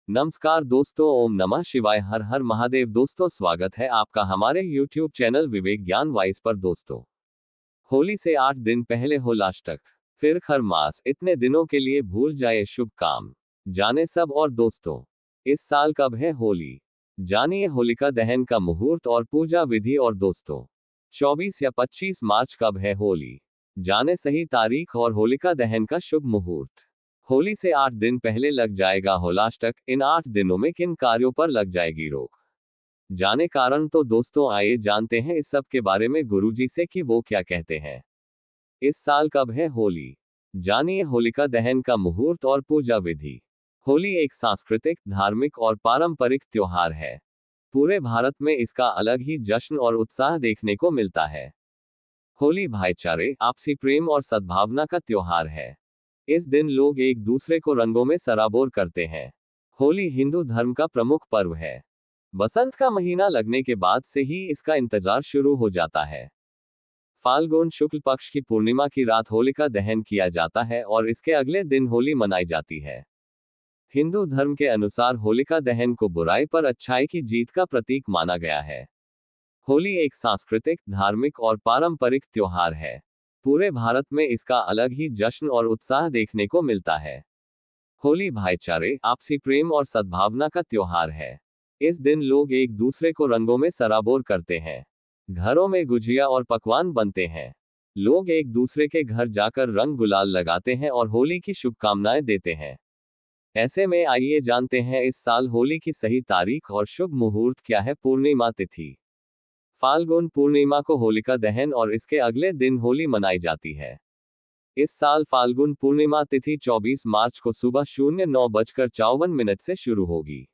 नमस्कार दोस्तों, ओम नमः शिवाय, हर हर महादेव। दोस्तों, स्वागत है आपका हमारे YouTube चैनल विवेक ज्ञान वाइस पर। दोस्तों, होली से 8 दिन पहले होलाष्टक, फिर खरमास। इतने दिनों के लिए भूल जाए शुभ काम, जाने सब। और दोस्तों, इस साल कब है होली, जानिए होलिका दहन का मुहूर्त और पूजा विधि। और दोस्तों, 24 या 25 मार्च कब है होली, जाने सही तारीख और होलिका दहन का शुभ मुहूर्त। होली से 8 दिन पहले लग जाएगा होलाष्टक। इन 8 दिनों में किन कार्यों पर लग जाएगी रोक, जाने कारण। तो दोस्तों, आइए जानते हैं इस सब के बारे में गुरुजी से कि वो क्या कहते हैं। इस साल कब है होली, जानिए होलिका दहन का मुहूर्त और पूजा विधि। होली एक सांस्कृतिक, धार्मिक और पारंपरिक त्योहार है। पूरे भारत में इसका अलग ही जश्न और उत्साह देखने को मिलता है। होली भाईचारे, आपसी प्रेम और सद्भावना का त्योहार है। इस दिन लोग एक दूसरे को रंगों में सराबोर करते हैं। होली हिंदू धर्म का प्रमुख पर्व है। बसंत का महीना लगने के बाद से ही इसका इंतजार शुरू हो जाता है। फाल्गुन शुक्ल पक्ष की पूर्णिमा की रात होलिका दहन किया जाता है और इसके अगले दिन होली मनाई जाती है। हिंदू धर्म के अनुसार होलिका दहन को बुराई पर अच्छाई की जीत का प्रतीक माना गया है। होली एक सांस्कृतिक, धार्मिक और पारंपरिक त्योहार है। पूरे भारत में इसका अलग ही जश्न और उत्साह देखने को मिलता है। होली भाईचारे, आपसी प्रेम और सद्भावना का त्योहार है। इस दिन लोग एक दूसरे को रंगों में सराबोर करते हैं। घरों में गुजिया और पकवान बनते हैं। लोग एक दूसरे के घर जाकर रंग गुलाल लगाते हैं और होली की शुभकामनाएं देते हैं। ऐसे में आइए जानते हैं इस साल होली की सही तारीख और शुभ मुहूर्त क्या है। पूर्णिमा तिथि, फाल्गुन पूर्णिमा को होलिका दहन और इसके अगले दिन होली मनाई जाती है। इस साल फाल्गुन पूर्णिमा तिथि 24 मार्च को सुबह 09:54 से शुरू होगी।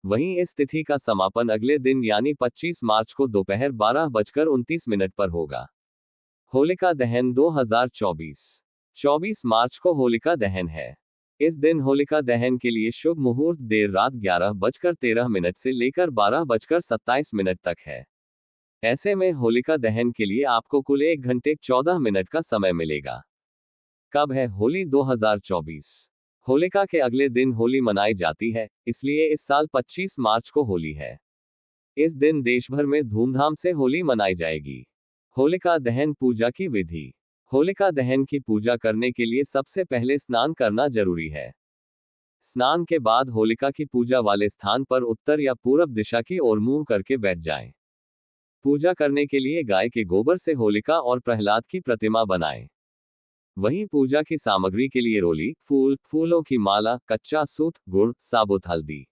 वहीं इस तिथि का समापन अगले दिन यानी 25 मार्च को दोपहर 12:29 पर होगा। होलिका दहन 2024, 24 मार्च को होलिका दहन है। इस दिन होलिका दहन के लिए शुभ मुहूर्त देर रात 11:13 से लेकर 12:27 तक है। ऐसे में होलिका दहन के लिए आपको कुल 1 घंटे 14 मिनट का समय मिलेगा। कब है होली 2024, होलिका के अगले दिन होली मनाई जाती है, इसलिए इस साल 25 मार्च को होली है। इस दिन देश भर में धूमधाम से होली मनाई जाएगी। होलिका दहन पूजा की विधि। होलिका दहन की पूजा करने के लिए सबसे पहले स्नान करना जरूरी है। स्नान के बाद होलिका की पूजा वाले स्थान पर उत्तर या पूरब दिशा की ओर मुंह करके बैठ जाएं। पूजा करने के लिए गाय के गोबर से होलिका और प्रहलाद की प्रतिमा बनाएं। वहीं पूजा की सामग्री के लिए रोली, फूल, फूलों की माला, कच्चा सूत, गुड़, साबुत हल्दी,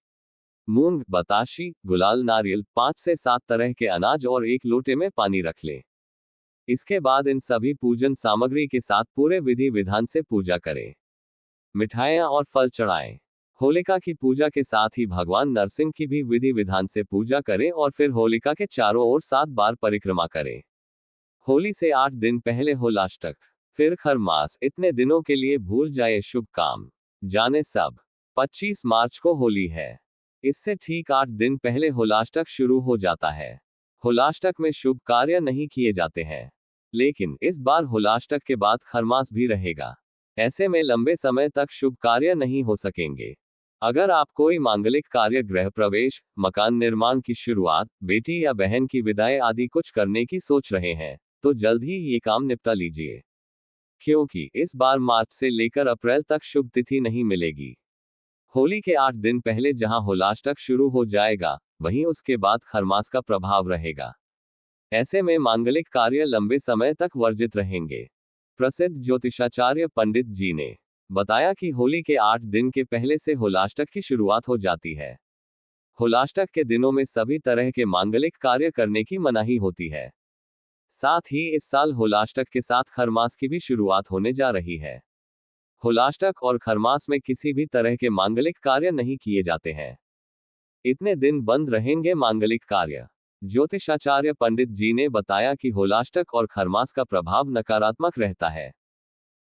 मूंग, बताशी, गुलाल, नारियल, 5 से 7 तरह के अनाज और एक लोटे में पानी रख लें। इसके बाद इन सभी पूजन सामग्री के साथ पूरे विधि विधान से पूजा करें। मिठाइयां और फल चढ़ाएं। होलिका की पूजा के साथ ही भगवान नरसिंह की भी विधि विधान से पूजा करें और फिर होलिका के चारों ओर 7 बार परिक्रमा करें। होली से 8 दिन पहले होलाष्टक, फिर खरमास। इतने दिनों के लिए भूल जाए शुभ काम, जाने सब। 25 मार्च को होली है। इससे ठीक 8 दिन पहले होलाष्टक शुरू हो जाता है। होलाष्टक में शुभ कार्य नहीं किए जाते हैं, लेकिन इस बार होलाष्टक के बाद खरमास भी रहेगा। ऐसे में लंबे समय तक शुभ कार्य नहीं हो सकेंगे। अगर आप कोई मांगलिक कार्य, गृह प्रवेश, मकान निर्माण की शुरुआत, बेटी या बहन की विदाई आदि कुछ करने की सोच रहे हैं, तो जल्द ही ये काम निपटा लीजिए, क्योंकि इस बार मार्च से लेकर अप्रैल तक शुभ तिथि नहीं मिलेगी। होली के 8 दिन पहले जहां होलाष्टक शुरू हो जाएगा, वहीं उसके बाद खरमास का प्रभाव रहेगा। ऐसे में मांगलिक कार्य लंबे समय तक वर्जित रहेंगे। प्रसिद्ध ज्योतिषाचार्य पंडित जी ने बताया कि होली के 8 दिन के पहले से होलाष्टक की शुरुआत हो जाती है। होलाष्टक के दिनों में सभी तरह के मांगलिक कार्य करने की मनाही होती है। साथ ही इस साल होलाष्टक के साथ खरमास की भी शुरुआत होने जा रही है। होलाष्टक और खरमास में किसी भी तरह के मांगलिक कार्य नहीं किए जाते हैं। इतने दिन बंद रहेंगे मांगलिक कार्य। ज्योतिषाचार्य पंडित जी ने बताया कि होलाष्टक और खरमास का प्रभाव नकारात्मक रहता है।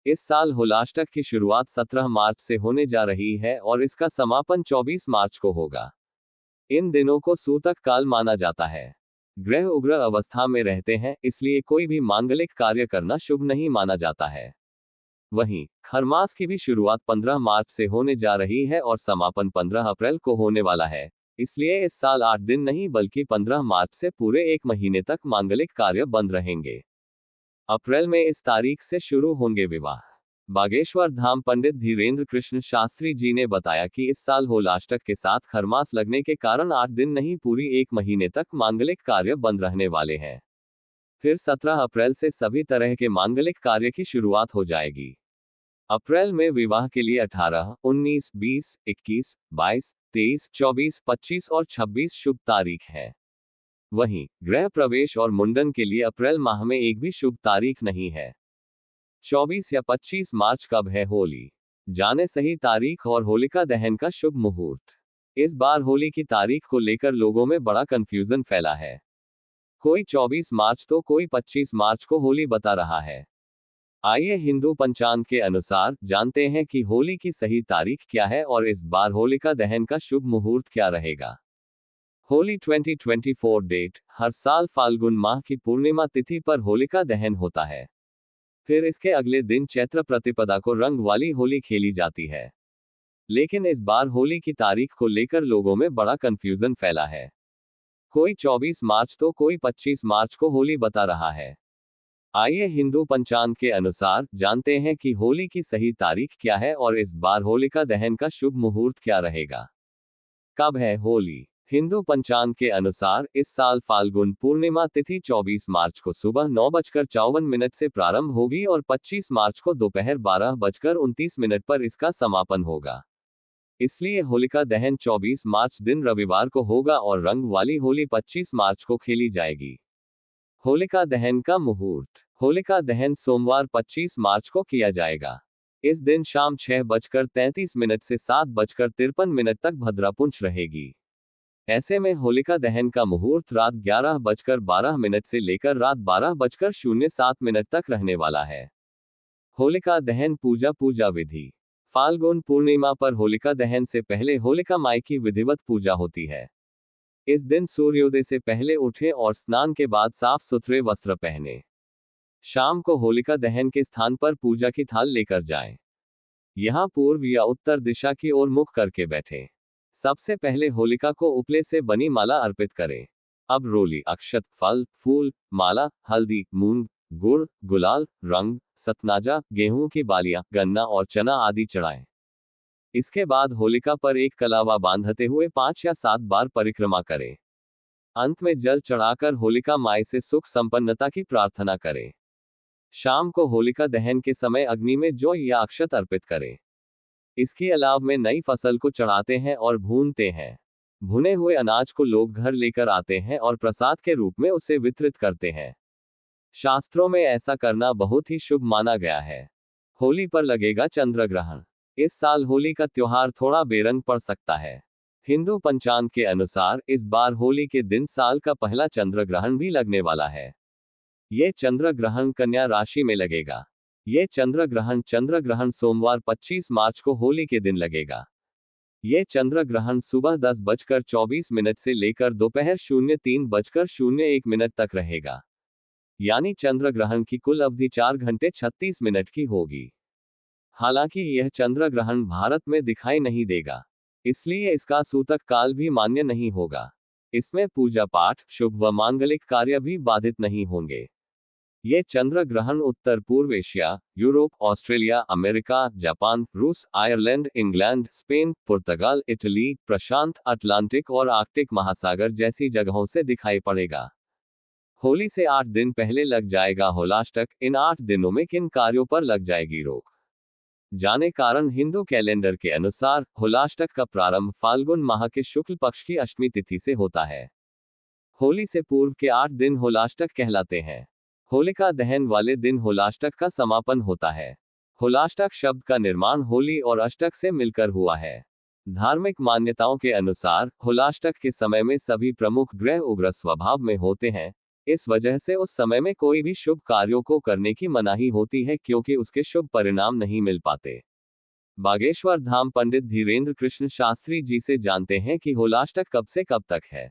इस साल होलाष्टक की शुरुआत 17 मार्च से होने जा रही है और इसका समापन 24 मार्च को होगा। इन दिनों को सूतक काल माना जाता है। ग्रह उग्र अवस्था में रहते हैं, इसलिए कोई भी मांगलिक कार्य करना शुभ नहीं माना जाता है। वहीं खरमास की भी शुरुआत 15 मार्च से होने जा रही है और समापन 15 अप्रैल को होने वाला है। इसलिए इस साल 8 दिन नहीं बल्कि 15 मार्च से पूरे एक महीने तक मांगलिक कार्य बंद रहेंगे। अप्रैल में इस तारीख से शुरू होंगे विवाह। बागेश्वर धाम पंडित धीरेन्द्र कृष्ण शास्त्री जी ने बताया कि इस साल होलाष्टक के साथ खरमास लगने के कारण 8 दिन नहीं पूरी एक महीने तक मांगलिक कार्य बंद रहने वाले हैं। फिर 17 अप्रैल से सभी तरह के मांगलिक कार्य की शुरुआत हो जाएगी। अप्रैल में विवाह के लिए 18, 19, 20, 21, 22, 23, 24, 25 और 26 शुभ तारीख है। वहीं गृह प्रवेश और मुंडन के लिए अप्रैल माह में एक भी शुभ तारीख नहीं है। 24 या 25 मार्च कब है होली? जाने सही तारीख और होलिका दहन का शुभ मुहूर्त। इस बार होली की तारीख को लेकर लोगों में बड़ा कंफ्यूजन फैला है। कोई 24 मार्च तो कोई 25 मार्च को होली बता रहा है। आइए हिंदू पंचांग के अनुसार जानते हैं कि होली की सही तारीख क्या है और इस बार होलिका दहन का शुभ मुहूर्त क्या रहेगा। होली 2024 डेट। हर साल फाल्गुन माह की पूर्णिमा तिथि पर होलिका दहन होता है। फिर इसके अगले दिन चैत्र प्रतिपदा को रंग वाली होली खेली जाती है। लेकिन इस बार होली की तारीख को लेकर लोगों में बड़ा कंफ्यूजन फैला है। कोई 24 मार्च तो कोई 25 मार्च को होली बता रहा है। आइए हिंदू पंचांग के अनुसार जानते हैं कि होली की सही तारीख क्या है और इस बार होलिका दहन का शुभ मुहूर्त क्या रहेगा। कब है होली? हिंदू पंचांग के अनुसार इस साल फाल्गुन पूर्णिमा तिथि 24 मार्च को सुबह 9:54 से प्रारंभ होगी और 25 मार्च को दोपहर 12:29 पर इसका समापन होगा। इसलिए होलिका दहन 24 मार्च दिन रविवार को होगा और रंग वाली होली 25 मार्च को खेली जाएगी। होलिका दहन का मुहूर्त। होलिका दहन सोमवार 25 मार्च को किया जाएगा। इस दिन शाम 6:33 से 7:53 तक भद्रापुंछ रहेगी। ऐसे में होलिका दहन का मुहूर्त रात 11:12 से लेकर रात 12:07 तक रहने वाला है। होलिका दहन पूजा विधि। फाल्गुन पूर्णिमा पर होलिका दहन से पहले होलिका माई की विधिवत पूजा होती है। इस दिन सूर्योदय से पहले उठें और स्नान के बाद साफ सुथरे वस्त्र पहने। शाम को होलिका दहन के स्थान पर पूजा की थाल लेकर जाएं। यहां पूर्व या उत्तर दिशा की ओर मुख करके बैठें। सबसे पहले होलिका को उपले से बनी माला अर्पित करें। अब रोली, अक्षत, फल, फूल, माला, हल्दी, मूंग, गुड़, गुलाल, रंग, सतनाजा, गेहूं की बालियां, गन्ना और चना आदि चढ़ाएं। इसके बाद होलिका पर एक कलावा बांधते हुए 5 या 7 बार परिक्रमा करें। अंत में जल चढ़ाकर होलिका माई से सुख संपन्नता की प्रार्थना करें। शाम को होलिका दहन के समय अग्नि में जौ या अक्षत अर्पित करें। इसके अलावा में नई फसल को चढ़ाते हैं और भूनते हैं। भुने हुए अनाज को लोग घर लेकर आते हैं और प्रसाद के रूप में उसे वितरित करते हैं। शास्त्रों में ऐसा करना बहुत ही शुभ माना गया है। होली पर लगेगा चंद्र ग्रहण। इस साल होली का त्योहार थोड़ा बेरंग पड़ सकता है। हिंदू पंचांग के अनुसार इस बार होली के दिन साल का पहला चंद्र ग्रहण भी लगने वाला है। यह चंद्र ग्रहण कन्या राशि में लगेगा। यह चंद्र ग्रहण सोमवार 25 मार्च को होली के दिन लगेगा। यह चंद्र ग्रहण सुबह 10:24 से लेकर दोपहर 03:01 तक रहेगा। यानी चंद्र ग्रहण की कुल अवधि 4 घंटे 36 मिनट की होगी। हालांकि यह चंद्र ग्रहण भारत में दिखाई नहीं देगा, इसलिए इसका सूतक काल भी मान्य नहीं होगा। इसमें पूजा पाठ, शुभ व मांगलिक कार्य भी बाधित नहीं होंगे। ये चंद्र ग्रहण उत्तर पूर्व Asia, Europe, Australia, America, Japan, रूस, आयरलैंड, इंग्लैंड, स्पेन, पुर्तगाल, इटली, प्रशांत अटलांटिक और आर्कटिक महासागर जैसी जगहों से दिखाई पड़ेगा। होली से 8 दिन पहले लग जाएगा होलाष्टक। इन 8 दिनों में किन कार्यों पर लग जाएगी रोक? जाने कारण हिंदू कैलेंडर के अनुसार होलाष्टक का प्रारंभ फाल्गुन माह के शुक्ल पक्ष की अष्टमी तिथि से होता है। होली से पूर्व के 8 दिन होलाष्टक कहलाते हैं। होलिका दहन वाले दिन होलाष्टक का समापन होता है। होलाष्टक शब्द का निर्माण होली और अष्टक से मिलकर हुआ है। धार्मिक मान्यताओं के अनुसार होलाष्टक के समय में सभी प्रमुख ग्रह उग्र स्वभाव में होते हैं। इस वजह से उस समय में कोई भी शुभ कार्यों को करने की मनाही होती है, क्योंकि उसके शुभ परिणाम नहीं मिल पाते। बागेश्वर धाम पंडित धीरेन्द्र कृष्ण शास्त्री जी से जानते हैं कि होलाष्टक कब से कब तक है,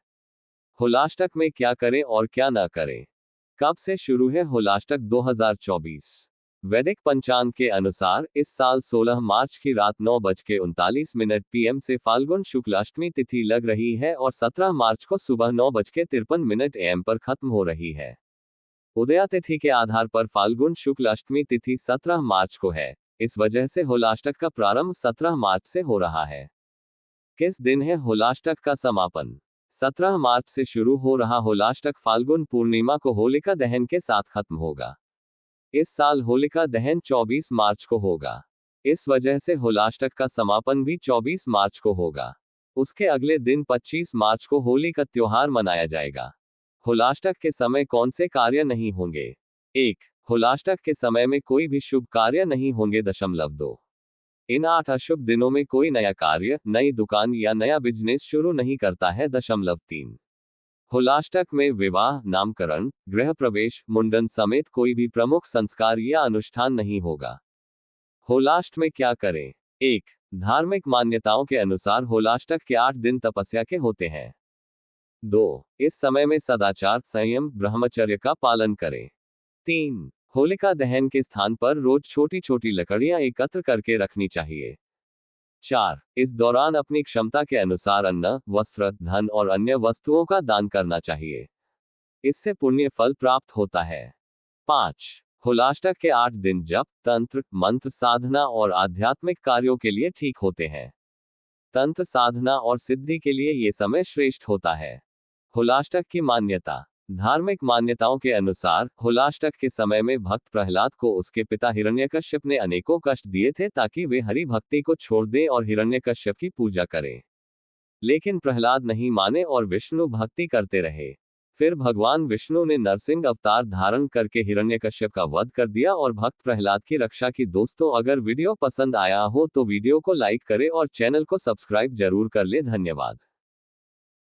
होलाष्टक में क्या करें और क्या न करें। कब से शुरू है होलाष्टक 2024? वैदिक पंचांग के अनुसार इस साल 16 मार्च की रात 9:39 PM से फाल्गुन शुक्ल अष्टमी तिथि लग रही है और 17 मार्च को सुबह 9:53 AM पर खत्म हो रही है। उदया तिथि के आधार पर फाल्गुन शुक्ल अष्टमी तिथि 17 मार्च को है। इस वजह से होलाष्टक का प्रारंभ 17 मार्च से हो रहा है। किस दिन है होलाष्टक का समापन? 17 मार्च से शुरू हो रहा होलाष्टक फाल्गुन पूर्णिमा को होलिका दहन के साथ खत्म होगा। इस साल होलिका दहन 24 मार्च को होगा। इस वजह से होलाष्टक का समापन भी 24 मार्च को होगा। उसके अगले दिन 25 मार्च को होली का त्योहार मनाया जाएगा। होलाष्टक के समय कौन से कार्य नहीं होंगे? 1. होलाष्टक के समय में कोई भी शुभ कार्य नहीं होंगे। 2. इन 8 अशुभ दिनों में कोई नया कार्य, नई दुकान या नया बिजनेस शुरू नहीं करता है। 3. होलाष्टक में विवाह, नामकरण, गृह प्रवेश, मुंडन समेत कोई भी प्रमुख संस्कार या अनुष्ठान नहीं होगा। होलाष्ट में क्या करें? 1. धार्मिक मान्यताओं के अनुसार होलाष्टक के 8 दिन तपस्या के होते हैं। 2. इस समय में सदाचार, संयम, ब्रह्मचर्य का पालन करें। 3. होलिका दहन के स्थान पर रोज छोटी छोटी लकड़ियां एकत्र करके रखनी चाहिए। 4. इस दौरान अपनी क्षमता के अनुसार अन्न, वस्त्र, धन और अन्य वस्तुओं का दान करना चाहिए। इससे पुण्य फल प्राप्त होता है। 5. होलाष्टक के 8 दिन जप, तंत्र, मंत्र साधना और आध्यात्मिक कार्यों के लिए ठीक होते हैं। तंत्र साधना और सिद्धि के लिए ये समय श्रेष्ठ होता है। होलाष्टक की मान्यता। धार्मिक मान्यताओं के अनुसार होलाष्टक के समय में भक्त प्रहलाद को उसके पिता हिरण्यकश्यप ने अनेकों कष्ट दिए थे ताकि वे हरि भक्ति को छोड़ दें और हिरण्यकश्यप की पूजा करें। लेकिन प्रहलाद नहीं माने और विष्णु भक्ति करते रहे। फिर भगवान विष्णु ने नरसिंह अवतार धारण करके हिरण्यकश्यप का वध कर दिया और भक्त प्रहलाद की रक्षा की। दोस्तों, अगर वीडियो पसंद आया हो तो वीडियो को लाइक करें और चैनल को सब्सक्राइब जरूर कर ले। धन्यवाद।